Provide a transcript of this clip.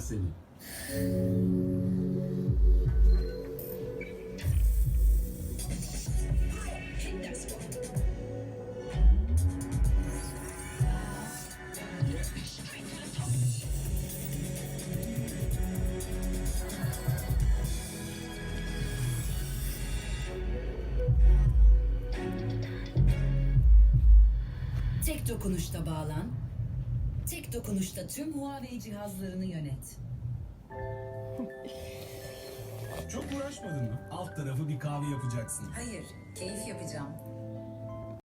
seni. Tek dokunuşta bağlan. Tek dokunuşta tüm Huawei cihazlarını yönet. Çok uğraşmadın mı? Alt tarafı bir kahve yapacaksın. Hayır, keyif yapacağım.